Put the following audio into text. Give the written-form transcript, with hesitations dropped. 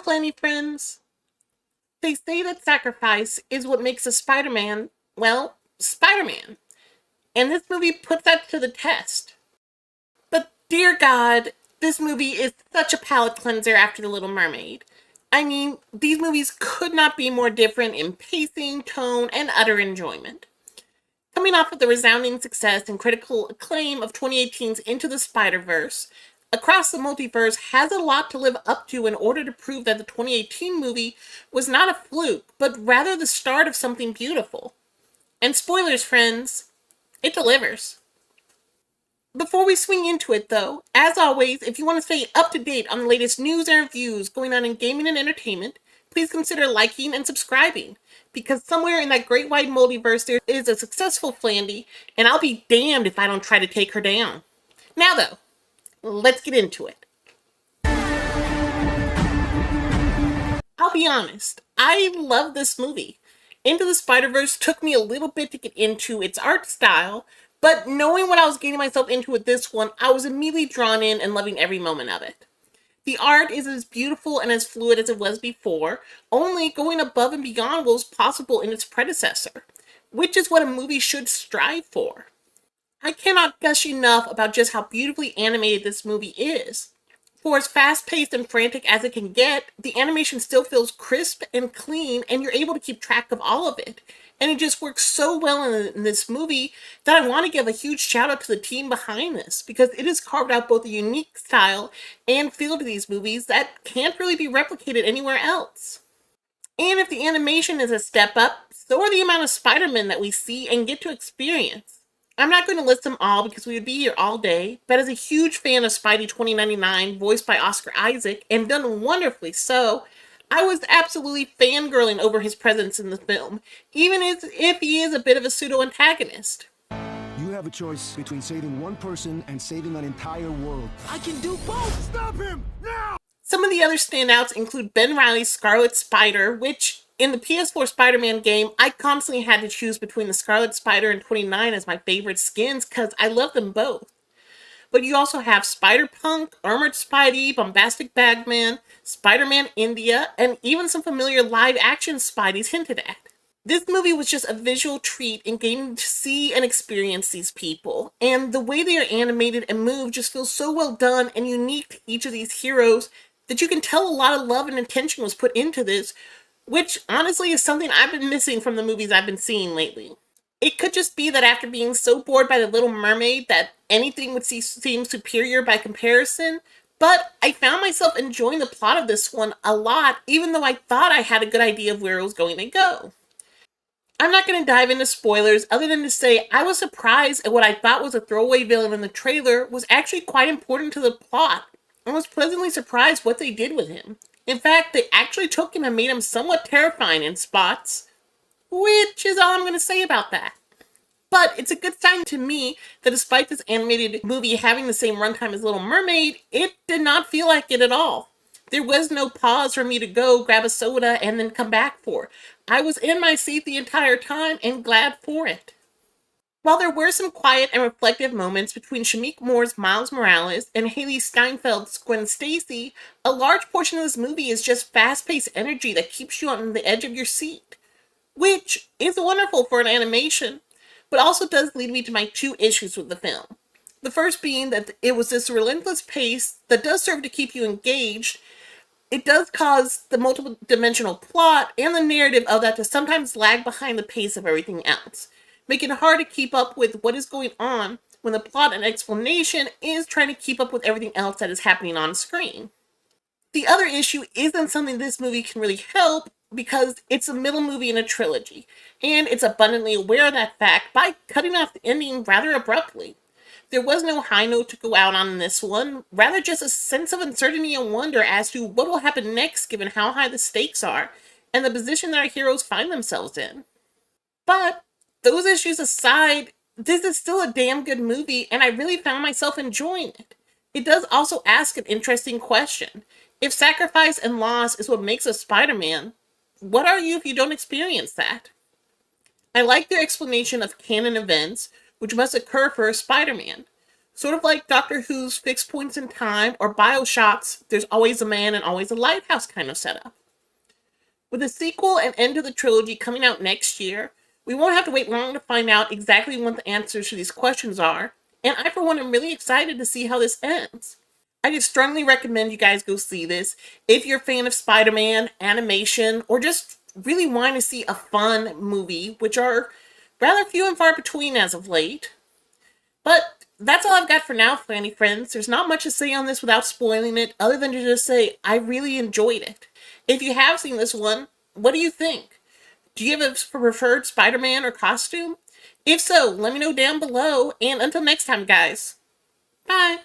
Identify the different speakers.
Speaker 1: Flanny friends. They say that sacrifice is what makes a Spider-Man, well, Spider-Man. And this movie puts that to the test. But dear God, this movie is such a palate cleanser after The Little Mermaid. I mean, these movies could not be more different in pacing, tone, and utter enjoyment. Coming off of the resounding success and critical acclaim of 2018's Into the Spiderverse, Across the Multiverse has a lot to live up to in order to prove that the 2018 movie was not a fluke, but rather the start of something beautiful. And spoilers, friends, it delivers. Before we swing into it, though, as always, if you want to stay up to date on the latest news and reviews going on in gaming and entertainment, please consider liking and subscribing, because somewhere in that great wide multiverse there is a successful Flandy, and I'll be damned if I don't try to take her down. Now though, let's get into it. I'll be honest, I love this movie. Into the Spider-Verse took me a little bit to get into its art style, but knowing what I was getting myself into with this one, I was immediately drawn in and loving every moment of it. The art is as beautiful and as fluid as it was before, only going above and beyond what was possible in its predecessor, which is what a movie should strive for. I cannot gush enough about just how beautifully animated this movie is. For as fast-paced and frantic as it can get, the animation still feels crisp and clean, and you're able to keep track of all of it. And it just works so well in this movie that I want to give a huge shout out to the team behind this, because it has carved out both a unique style and feel to these movies that can't really be replicated anywhere else. And if the animation is a step up, so are the amount of Spider-Man that we see and get to experience. I'm not going to list them all because we would be here all day, but as a huge fan of Spidey 2099, voiced by Oscar Isaac, and done wonderfully so, I was absolutely fangirling over his presence in the film, even if he is a bit of a pseudo-antagonist.
Speaker 2: You have a choice between saving one person and saving an entire world.
Speaker 3: I can do both! Stop him! Now!
Speaker 1: Some of the other standouts include Ben Reilly's Scarlet Spider, which, in the PS4 Spider-Man game, I constantly had to choose between the Scarlet Spider and 29 as my favorite skins because I love them both. But you also have Spider-Punk, Armored Spidey, Bombastic Bagman, Spider-Man India, and even some familiar live-action Spideys hinted at. This movie was just a visual treat in getting to see and experience these people, and the way they are animated and move just feels so well done and unique to each of these heroes that you can tell a lot of love and attention was put into this, which honestly is something I've been missing from the movies I've been seeing lately. It could just be that after being so bored by The Little Mermaid that anything would seem superior by comparison, but I found myself enjoying the plot of this one a lot, even though I thought I had a good idea of where it was going to go. I'm not going to dive into spoilers other than to say I was surprised at what I thought was a throwaway villain in the trailer was actually quite important to the plot, and was pleasantly surprised what they did with him. In fact, they actually took him and made him somewhat terrifying in spots, which is all I'm going to say about that. But it's a good sign to me that despite this animated movie having the same runtime as Little Mermaid, it did not feel like it at all. There was no pause for me to go grab a soda and then come back for. I was in my seat the entire time and glad for it. While there were some quiet and reflective moments between Shameik Moore's Miles Morales and Haley Steinfeld's Gwen Stacy, a large portion of this movie is just fast-paced energy that keeps you on the edge of your seat, which is wonderful for an animation, but also does lead me to my two issues with the film. The first being that it was this relentless pace that does serve to keep you engaged. It does cause the multiple dimensional plot and the narrative of that to sometimes lag behind the pace of everything else, making it hard to keep up with what is going on when the plot and explanation is trying to keep up with everything else that is happening on screen. The other issue isn't something this movie can really help because it's a middle movie in a trilogy, and it's abundantly aware of that fact by cutting off the ending rather abruptly. There was no high note to go out on in this one, rather just a sense of uncertainty and wonder as to what will happen next given how high the stakes are and the position that our heroes find themselves in. But those issues aside, this is still a damn good movie, and I really found myself enjoying it. It does also ask an interesting question. If sacrifice and loss is what makes us Spider-Man, what are you if you don't experience that? I like their explanation of canon events, which must occur for a Spider-Man. Sort of like Doctor Who's Fixed Points in Time or Bioshock's There's Always a Man and Always a Lighthouse kind of setup. With the sequel and end of the trilogy coming out next year, we won't have to wait long to find out exactly what the answers to these questions are, and I for one am really excited to see how this ends. I just strongly recommend you guys go see this if you're a fan of Spider-Man, animation, or just really want to see a fun movie, which are rather few and far between as of late. But that's all I've got for now, Flanny friends. There's not much to say on this without spoiling it, other than to just say I really enjoyed it. If you have seen this one, what do you think? Do you have a preferred Spider-Man or costume? If so, let me know down below, and until next time, guys. Bye!